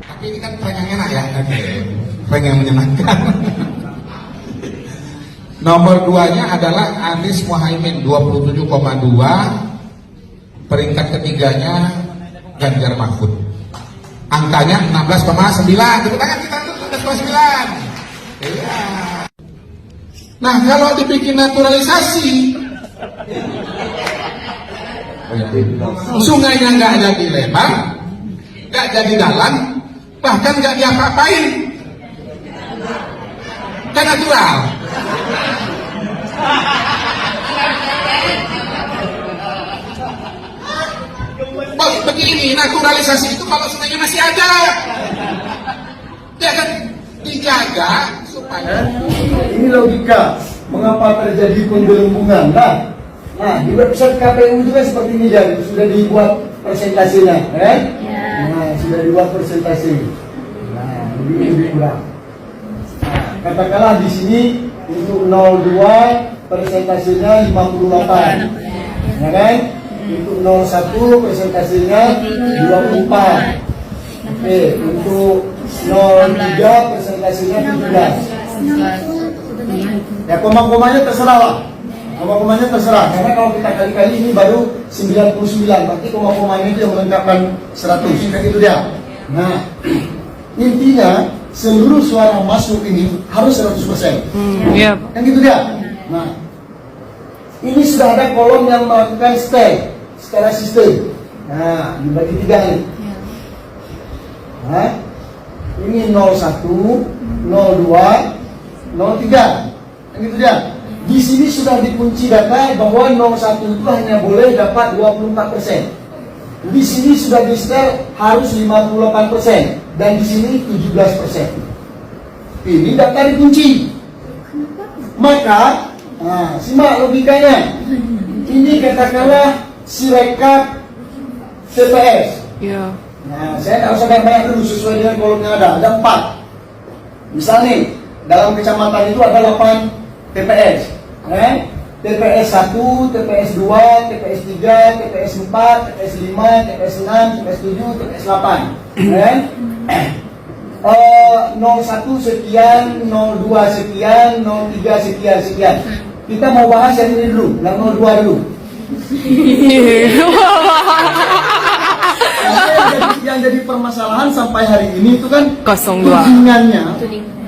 Tapi ini kan pengen enak ya, pengen menyenangkan. Nomor 2-nya adalah Anies Muhaimin 27,2, peringkat ketiganya Ganjar Mahfud. Angkanya 16,9, tepuk tangan kita tuh 16,9. Iya. Nah, kalau dibikin naturalisasi, sungainya nggak jadi lebar, nggak jadi dalam, bahkan nggak diapa-apain, kan natural. Begini, naturalisasi itu kalau sungainya masih ada, dia akan dijaga supaya. Ini logika mengapa terjadi penggelembungan. Nah, di website KPU juga seperti ini, jadi sudah dibuat persentasenya, kan? Nah, sudah dibuat persentase. Nah, lebih kurang. Nah, katakanlah di sini untuk 02 persentasenya 58, ya kan? Untuk 01 persentasenya 24. Oke, untuk 03 persentasenya 17. Ya, koma-komanya terserah lah. Koma-komanya terserah, karena kalau kita kali-kali ini baru 99, berarti koma-komanya itu yang melengkapkan 100, kayak gitu dia. Nah, intinya seluruh suara masuk ini harus 100%. Iya. Kan gitu dia. Nah, ini sudah ada kolom yang melakukan step secara sistem. Nah, dibagi 3 nih. Nah, ini 01, 02, 03. Kan gitu dia. Di sini sudah dikunci data bahwa 01 itu hanya boleh dapat 24%. Di sini sudah di-setel harus 58% dan di sini 17%. Ini data dikunci. Maka, nah, simak logikanya. Ini katakanlah Sirekap TPS. Iya. Nah, saya nggak usah banyak dulu sesuai dengan kolom yang ada. Ada 4. Misalnya, dalam kecamatan itu ada 8 TPS. TPS 1, TPS 2, TPS 3, TPS 4, TPS 5, TPS 6, TPS 7, TPS 8. 01 sekian, 02 sekian, 03 sekian, sekian. Kita mau bahas yang ini dulu, yang 02 dulu. Yang jadi permasalahan sampai hari ini itu kan 02.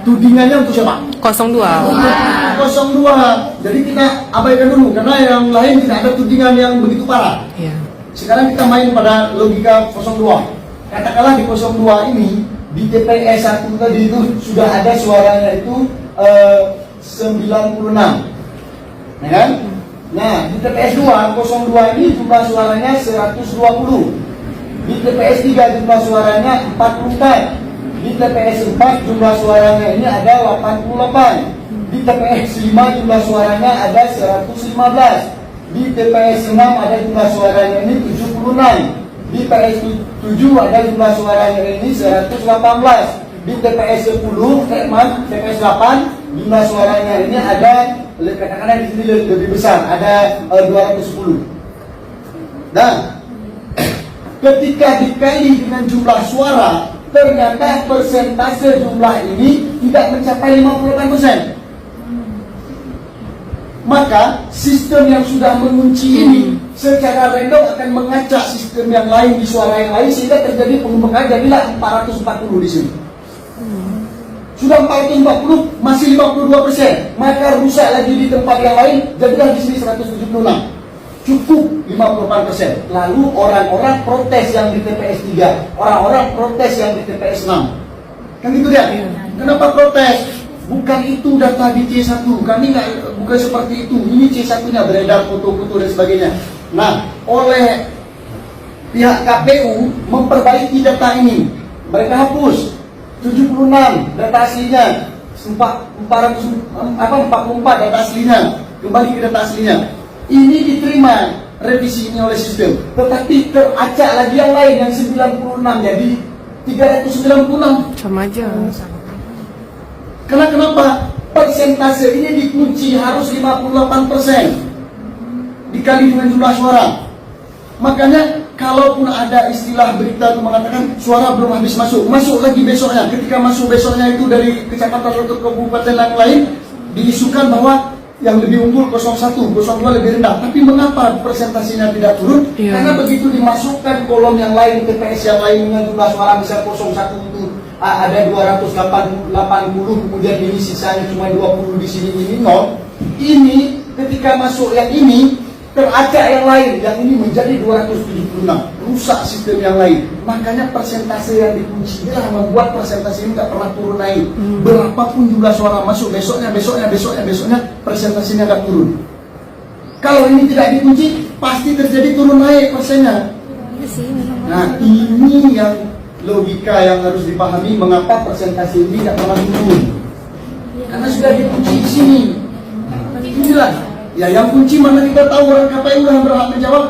Tudingannya untuk siapa? 02. 02. Jadi kita abaikan dulu karena yang lain tidak ada tudingan yang begitu parah. Iya. Sekarang kita main pada logika 02. Katakanlah di 02 ini di TPS 1 tadi itu sudah ada suaranya itu 96. Ya kan? Nah, di TPS 2, 02 ini jumlah suaranya 120. Di TPS 3 jumlah suaranya 44. Di TPS 4 jumlah suaranya ini ada 88. Di TPS 5 jumlah suaranya ada 115. Di TPS 6 ada jumlah suaranya ini 76. Di TPS 7 ada jumlah suaranya ini 118. Di TPS 10, TPS 8 jumlah suaranya ini ada, katakanlah di sini lebih besar, ada 210. Dan ketika dikali dengan jumlah suara, ternyata persentase jumlah ini tidak mencapai 58%. Maka sistem yang sudah mengunci ini secara random akan mengacak sistem yang lain di suara yang lain sehingga terjadi pengembangan, jadilah 440 di sini. Sudah 440 masih 52%, maka rusak lagi di tempat yang lain, jadilah di sini 176. Cukup 58%. Lalu orang-orang protes yang di TPS 3, orang-orang protes yang di TPS 6. Kan gitu dia. Kenapa protes? Bukan itu data di C1. Kami bukan seperti itu. Ini C1-nya beredar foto-foto dan sebagainya. Nah, oleh pihak KPU memperbaiki data ini. Mereka hapus 76 data aslinya, 44 data aslinya, kembali ke data aslinya. Ini diterima revisi ini oleh sistem, tetapi teracak lagi yang lain yang 96 jadi 396. Sama aja. Karena kenapa? Persentase ini dikunci harus 58% dikali dengan jumlah suara. Makanya kalaupun ada istilah berita itu mengatakan suara belum habis masuk, masuk lagi besoknya. Ketika masuk besoknya itu dari kecamatan atau kabupaten yang lain diisukan bahwa yang lebih unggul 01, 02 lebih rendah. Tapi mengapa persentasinya tidak turun? Karena begitu dimasukkan kolom yang lain, TPS yang lain dengan jumlah suara misal 01 itu ada 280, kemudian ini sisanya cuma 20, di sini ini 0. Ini ketika masuk yang ini teracak yang lain, yang ini menjadi 276, rusak sistem yang lain. Makanya persentase yang dikunci inilah membuat persentase ini tidak pernah turun naik. Berapapun jumlah suara masuk besoknya, persentasenya nggak turun. Kalau ini tidak dikunci, pasti terjadi turun naik persennya. Nah, ini yang logika yang harus dipahami mengapa persentase ini tidak pernah turun. Karena sudah dikunci di sini. Inilah. Ya yang kunci mana kita tahu, orang KPU yang berhak menjawab.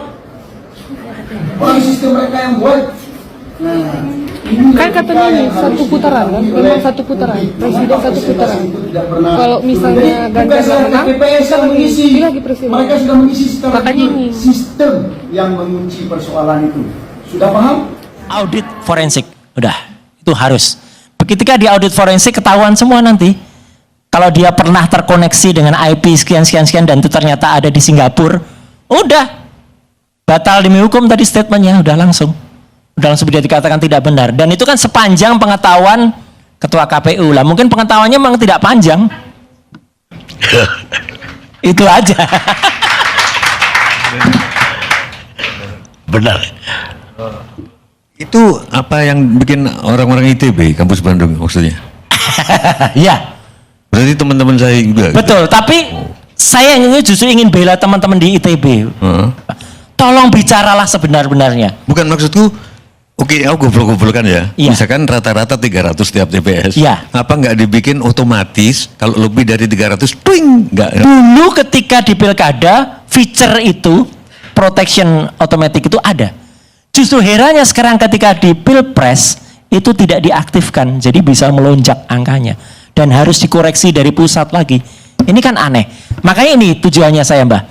Orang sistem mereka yang buat. Nah, Kan katanya nih satu putaran kan, memang satu putaran, presiden satu putaran. Kalau misalnya Ganjar menang, pilih lagi presiden. Mereka sudah mengisi Makanya ini. sistem yang mengunci persoalan itu. Sudah paham? Audit forensik, udah itu harus. Ketika di audit forensik ketahuan semua nanti. Kalau dia pernah terkoneksi dengan IP sekian dan itu ternyata ada di Singapura, udah batal demi hukum tadi statementnya, udah langsung dia dikatakan tidak benar. Dan itu kan sepanjang pengetahuan ketua KPU lah. Mungkin pengetahuannya memang tidak panjang. Itu aja. Benar. Itu apa yang bikin orang-orang ITB kampus Bandung maksudnya? Ya. Berarti teman-teman saya juga. Betul, tapi saya justru ingin bela teman-teman di ITB. Tolong bicaralah sebenar-benarnya. Bukan maksudku, oke, aku goblok-goblokan ya. Iya. Misalkan rata-rata 300 tiap TPS. Iya. Apa nggak dibikin otomatis kalau lebih dari 300, twing, nggak? Dulu ketika di pilkada, feature itu, protection otomatis itu ada. Justru herannya sekarang ketika di pilpres, itu tidak diaktifkan. Jadi bisa melonjak angkanya. Dan harus dikoreksi dari pusat lagi. Ini kan aneh. Makanya ini tujuannya saya, Mbak.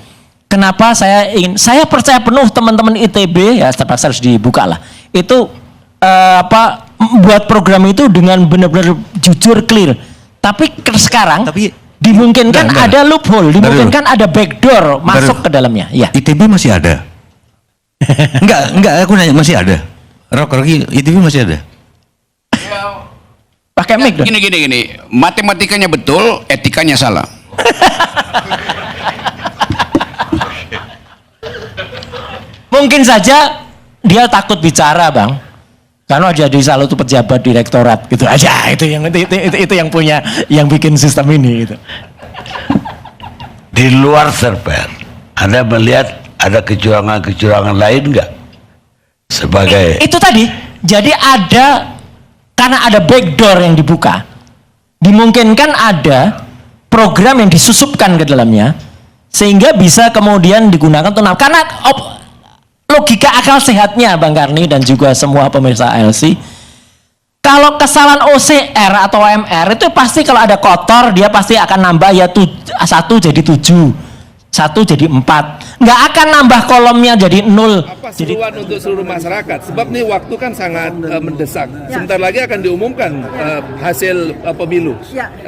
Kenapa saya percaya penuh teman-teman ITB, ya terpaksa harus dibuka lah. Itu buat program itu dengan benar-benar jujur, clear. Tapi sekarang dimungkinkan ada loophole, dimungkinkan ada backdoor masuk ke dalamnya. Ya. ITB masih ada? enggak, aku nanya masih ada. Rocky, ITB masih ada? Pakai mic dong. Gini. Matematikanya betul, etikanya salah. Mungkin saja dia takut bicara, Bang. Karena jadi salah satu pejabat direktorat gitu aja. Itu yang punya, yang bikin sistem ini gitu. Di luar server, Anda melihat ada kecurangan lain nggak? Sebagai Itu tadi. Jadi karena ada backdoor yang dibuka, dimungkinkan ada program yang disusupkan ke dalamnya, sehingga bisa kemudian digunakan untuk karena logika akal sehatnya Bang Karni dan juga semua pemirsa ALC, kalau kesalahan OCR atau OMR itu pasti kalau ada kotor dia pasti akan nambah ya 1 jadi 7, 1 jadi 4, nggak akan nambah kolomnya jadi 0. Apa seruan untuk seluruh masyarakat? Sebab nih waktu kan sangat mendesak. Sebentar lagi akan diumumkan hasil pemilu.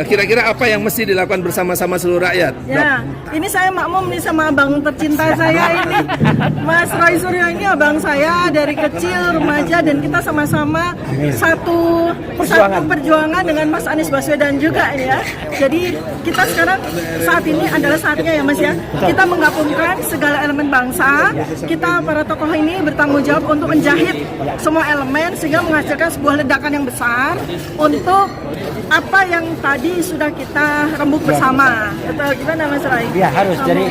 Kira-kira apa yang mesti dilakukan bersama-sama seluruh rakyat? Ya, ini saya makmum nih sama abang tercinta saya ini, Mas Roy Suryo ini abang saya dari kecil remaja dan kita sama-sama satu perjuangan dengan Mas Anies Baswedan juga ya. Jadi kita sekarang saat ini adalah saatnya ya Mas ya. Kita menggabungkan segala elemen bangsa, kita para tokoh ini bertanggung jawab untuk menjahit semua elemen sehingga menghasilkan sebuah ledakan yang besar untuk apa yang tadi sudah kita rembuk bersama. Atau gimana Mas Rai? Ya harus. Jadi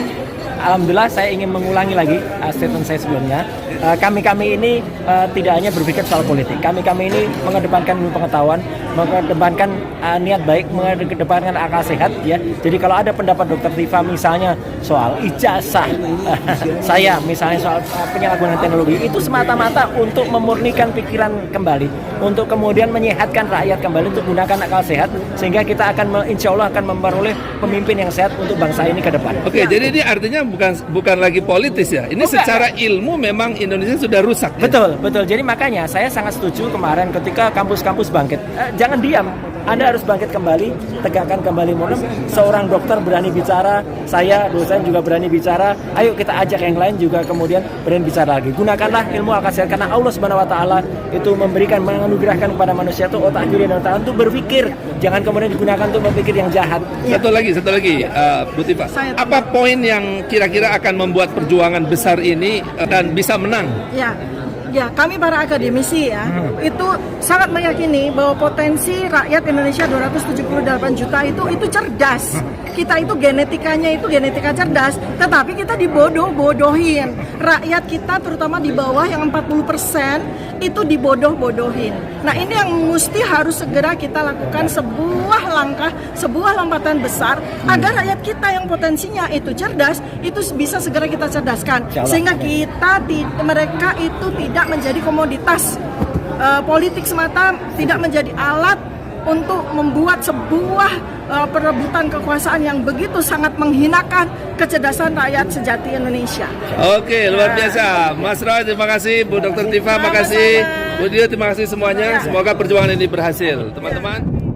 alhamdulillah saya ingin mengulangi lagi statement saya sebelumnya. Kami ini tidak hanya berpikir soal politik. Kami ini mengedepankan ilmu pengetahuan, mengedepankan niat baik, mengedepankan akal sehat ya. Jadi kalau ada pendapat Dr. Tifa misalnya soal ijazah saya misalnya soal penyalahgunaan teknologi, itu semata-mata untuk memurnikan pikiran kembali, untuk kemudian menyehatkan rakyat kembali untuk gunakan akal sehat sehingga kita akan insya Allah akan memperoleh pemimpin yang sehat untuk bangsa ini ke depan. Oke, jadi ini artinya kan bukan lagi politis ya. Ini Bukan. secara ilmu memang Indonesia sudah rusak. Ya? Betul, betul. Jadi makanya saya sangat setuju kemarin ketika kampus-kampus bangkit. Jangan diam. Anda harus bangkit kembali, tegakkan kembali monem. Seorang dokter berani bicara, saya dosen juga berani bicara. Ayo kita ajak yang lain juga kemudian berani bicara lagi. Gunakanlah ilmu akal sehat karena Allah Subhanahu wa taala itu memberikan, menganugerahkan kepada manusia itu otak kiri dan otak kanan untuk berpikir. Jangan kemudian digunakan untuk berpikir yang jahat. Satu lagi, Bu Tifa. Apa poin yang kira-kira akan membuat perjuangan besar ini dan bisa menang? Ya, kami para akademisi ya, itu sangat meyakini bahwa potensi rakyat Indonesia 278 juta itu cerdas. Kita itu genetikanya itu genetika cerdas, tetapi kita dibodoh-bodohin. Rakyat kita terutama di bawah yang 40% itu dibodoh-bodohin. Nah, ini yang mesti harus segera kita lakukan sebuah langkah, sebuah lompatan besar agar rakyat kita yang potensinya itu cerdas, itu bisa segera kita cerdaskan. Sehingga mereka itu tidak menjadi komoditas politik semata, tidak menjadi alat untuk membuat sebuah perebutan kekuasaan yang begitu sangat menghinakan kecerdasan rakyat sejati Indonesia. Oke, luar biasa. Mas Roy, terima kasih. Bu Dr. Tifa, terima kasih. Bu Dio, terima kasih semuanya. Semoga perjuangan ini berhasil. Teman-teman.